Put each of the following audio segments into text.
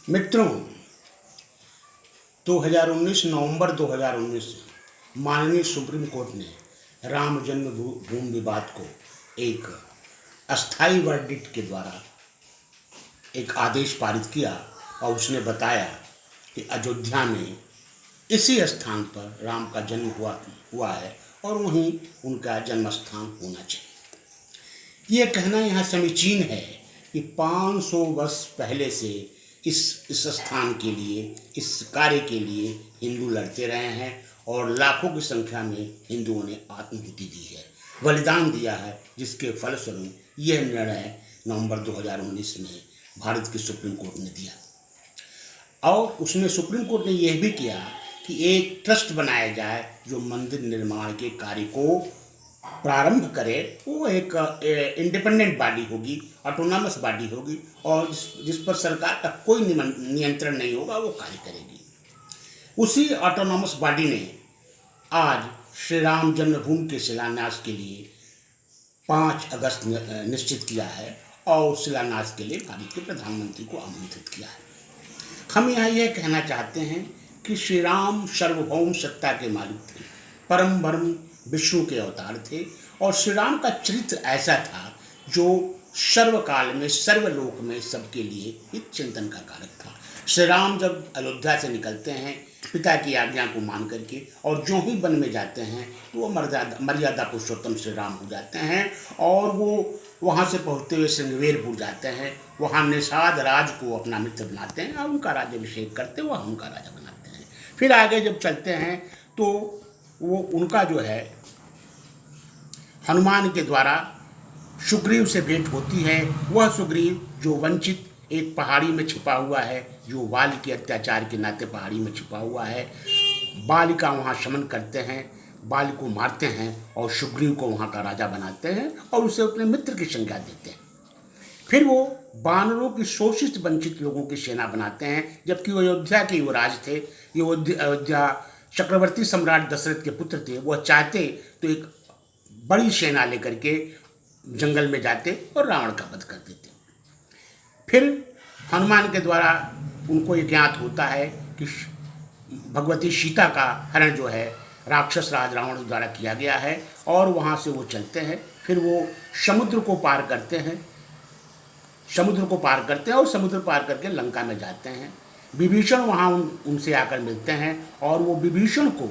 मित्रों, 2019 नवंबर 2019 माननीय supreme court ने राम जन्मभूमि विवाद को एक अस्थायी वर्डिक्ट के द्वारा एक आदेश पारित किया और उसने बताया कि अयोध्या में इसी स्थान पर राम का जन्म हुआ है और वहीं उनका जन्म स्थान होना चाहिए। ये कहना यहाँ समीचीन है कि 500 वर्ष पहले से इस स्थान के लिए, इस कार्य के लिए हिंदू लड़ते रहे हैं और लाखों की संख्या में हिंदुओं ने आत्माहुति दी है, बलिदान दिया है, जिसके फलस्वरूप यह निर्णय नवंबर 2019 में भारत की सुप्रीम कोर्ट ने दिया। और उसमें सुप्रीम कोर्ट ने यह भी किया कि एक ट्रस्ट बनाया जाए जो मंदिर निर्माण के कार्य को प्रारंभ करे। वो एक इंडिपेंडेंट बॉडी होगी, ऑटोनॉमस बॉडी होगी और जिस पर सरकार का कोई नियंत्रण नहीं होगा, वो कार्य करेगी। उसी ऑटोनॉमस बॉडी ने आज श्री राम जन्मभूमि के शिलान्यास के लिए 5 अगस्त निश्चित किया है और शिलान्यास के लिए भारत के प्रधानमंत्री को आमंत्रित किया है। हम यहाँ यह कहना चाहते हैं कि श्री राम सार्वभौम सत्ता के मालिक थे, परम ब्रह्म विष्णु के अवतार थे और श्री राम का चरित्र ऐसा था जो सर्वकाल में सर्वलोक में सबके लिए एक चिंतन का कारक था। श्री राम जब अयोध्या से निकलते हैं पिता की आज्ञा को मान करके और जो ही वन में जाते हैं तो वो मर्यादा पुरुषोत्तम श्री राम हो जाते हैं और वो वहाँ से पहुँचते हुए श्रृंगवेरपुर जाते हैं। वहाँ निषाद राज को अपना मित्र बनाते हैं और उनका राज्याभिषेक करते हैं, वह उनका राजा बनाते हैं। फिर आगे जब चलते हैं तो वो उनका जो है हनुमान के द्वारा सुग्रीव से भेंट होती है। वह सुग्रीव जो वंचित एक पहाड़ी में छिपा हुआ है, जो बाल के अत्याचार के नाते पहाड़ी में छिपा हुआ है, बाल का वहाँ शमन करते हैं, बाल को मारते हैं और सुग्रीव को वहाँ का राजा बनाते हैं और उसे अपने मित्र की संज्ञा देते हैं। फिर वो बानरों की शोषित वंचित लोगों की सेना बनाते हैं, जबकि वो अयोध्या के युवराज थे। अयोध्या चक्रवर्ती सम्राट दशरथ के पुत्र थे। वह चाहते तो एक बड़ी सेना लेकर के जंगल में जाते और रावण का वध कर देते। फिर हनुमान के द्वारा उनको ये ज्ञात होता है कि भगवती सीता का हरण जो है राक्षस राज रावण द्वारा किया गया है और वहाँ से वो चलते हैं। फिर वो समुद्र को पार करते हैं और समुद्र पार करके लंका में जाते हैं। विभीषण वहाँ उनसे आकर मिलते हैं और वो विभीषण को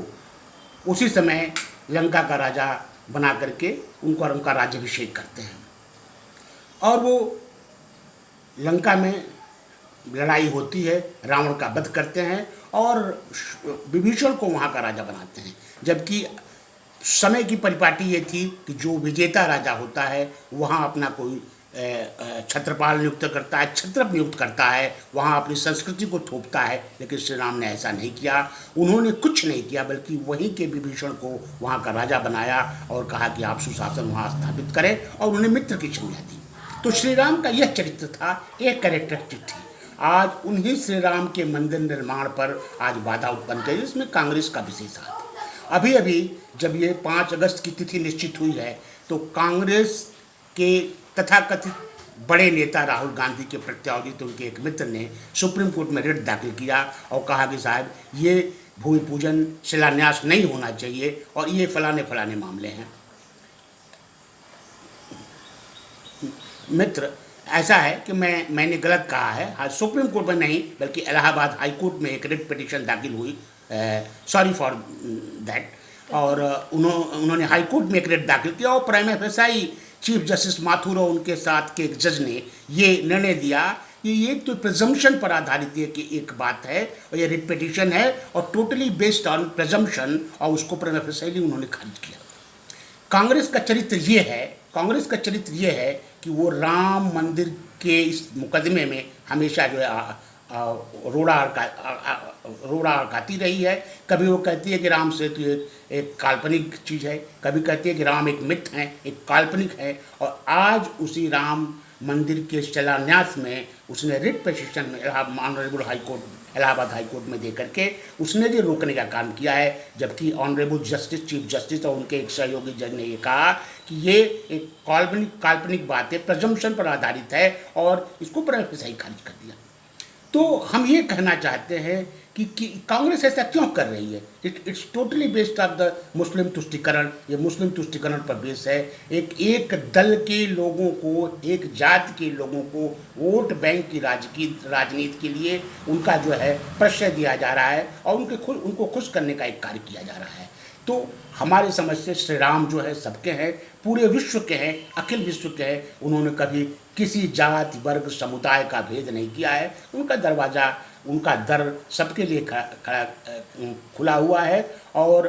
उसी समय लंका का राजा बना करके उनका राज्याभिषेक करते हैं और वो लंका में लड़ाई होती है, रावण का वध करते हैं और विभीषण को वहाँ का राजा बनाते हैं। जबकि समय की परिपाटी ये थी कि जो विजेता राजा होता है वहाँ अपना कोई छत्रपाल नियुक्त करता है, क्षत्रप नियुक्त करता है, वहाँ अपनी संस्कृति को थोपता है। लेकिन श्री राम ने ऐसा नहीं किया। उन्होंने कुछ नहीं किया बल्कि वहीं के विभीषण को वहाँ का राजा बनाया और कहा कि आप सुशासन वहाँ स्थापित करें और उन्हें मित्र की संज्ञा दी। तो श्री राम का यह चरित्र था, एक कैरेक्टरिस्टिक थी। आज उन्हीं श्री राम के मंदिर निर्माण पर आज बाधा उत्पन्न की, इसमें कांग्रेस का विशेष हाथ है। अभी जब ये 5 अगस्त की तिथि निश्चित हुई है तो कांग्रेस के तथाकथित बड़े नेता राहुल गांधी के प्रत्यावर्तित उनके एक मित्र ने सुप्रीम कोर्ट में रिट दाखिल किया और कहा कि साहब ये भूमि पूजन शिलान्यास नहीं होना चाहिए और ये फलाने मामले हैं। मित्र, ऐसा है कि मैंने गलत कहा है। आज सुप्रीम कोर्ट में नहीं बल्कि इलाहाबाद हाई कोर्ट में एक रिट पिटीशन दाखिल हुई, सॉरी फॉर दैट, और उन्होंने हाई कोर्ट में एक रिट दाखिल किया और prima facie chief justice Mathur और उनके साथ के एक जज ने ये निर्णय दिया कि ये तो प्रिजम्पशन पर आधारित है कि एक बात है और ये रिट पिटीशन है और टोटली बेस्ड ऑन प्रिजम्पशन, और उसको प्राइमा फेसाई उन्होंने खारिज किया। कांग्रेस का चरित्र ये है कि वो राम मंदिर के इस मुकदमे में हमेशा जो है रोड़ा अड़काती रही है। कभी वो कहती है कि राम सेतु एक काल्पनिक चीज़ है, कभी कहती है कि राम एक मिथ है, एक काल्पनिक है, और आज उसी राम मंदिर के शिलान्यास में उसने रिट पिटीशन में ऑनरेबल इलाहाबाद हाई कोर्ट में दे करके उसने जो रोकने का काम किया है। जबकि ऑनरेबल जस्टिस, चीफ जस्टिस और उनके एक सहयोगी जज ने ये कहा कि ये एक काल्पनिक बात है, प्रिजम्पशन पर आधारित है और इसको प्राइमा फेसाई खारिज कर दिया। तो हम ये कहना चाहते हैं कि कांग्रेस ऐसा क्यों कर रही है। It's totally based of the Muslim तुष्टिकरण। ये मुस्लिम तुष्टिकरण पर बेस है। एक दल के लोगों को, एक जाति के लोगों को वोट बैंक की राजनीति के लिए उनका जो है प्रश्रय दिया जा रहा है और उनको खुश करने का एक कार्य किया जा रहा है। तो हमारी समझ से श्री राम जो है सबके हैं, पूरे विश्व के हैं, अखिल विश्व के हैं। उन्होंने कभी किसी जाति वर्ग समुदाय का भेद नहीं किया है। उनका दरवाज़ा, उनका दर सबके लिए खुला हुआ है। और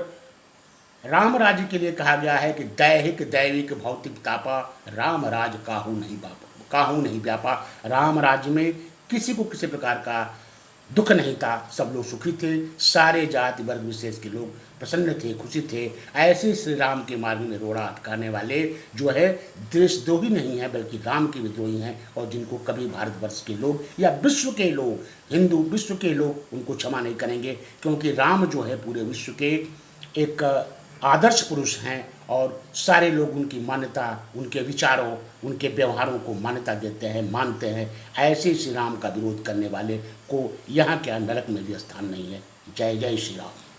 राम राज्य के लिए कहा गया है कि दैहिक दैविक भौतिक तापा राम राज काहू नहीं व्यापा। राम राज्य में किसी को किसी प्रकार का दुख नहीं था, सब लोग सुखी थे, सारे जाति वर्ग विशेष के लोग प्रसन्न थे, खुशी थे। ऐसे श्री राम के मार्ग में रोड़ा अटकाने वाले जो है देशद्रोही नहीं है बल्कि राम के विद्रोही हैं, और जिनको कभी भारतवर्ष के लोग या विश्व के लोग, हिंदू विश्व के लोग उनको क्षमा नहीं करेंगे, क्योंकि राम जो है पूरे विश्व के एक आदर्श पुरुष हैं और सारे लोग उनकी मान्यता, उनके विचारों, उनके व्यवहारों को मान्यता देते हैं, मानते हैं। ऐसे श्री राम का विरोध करने वाले को यहाँ के नरक में भी स्थान नहीं है। जय जय श्री राम।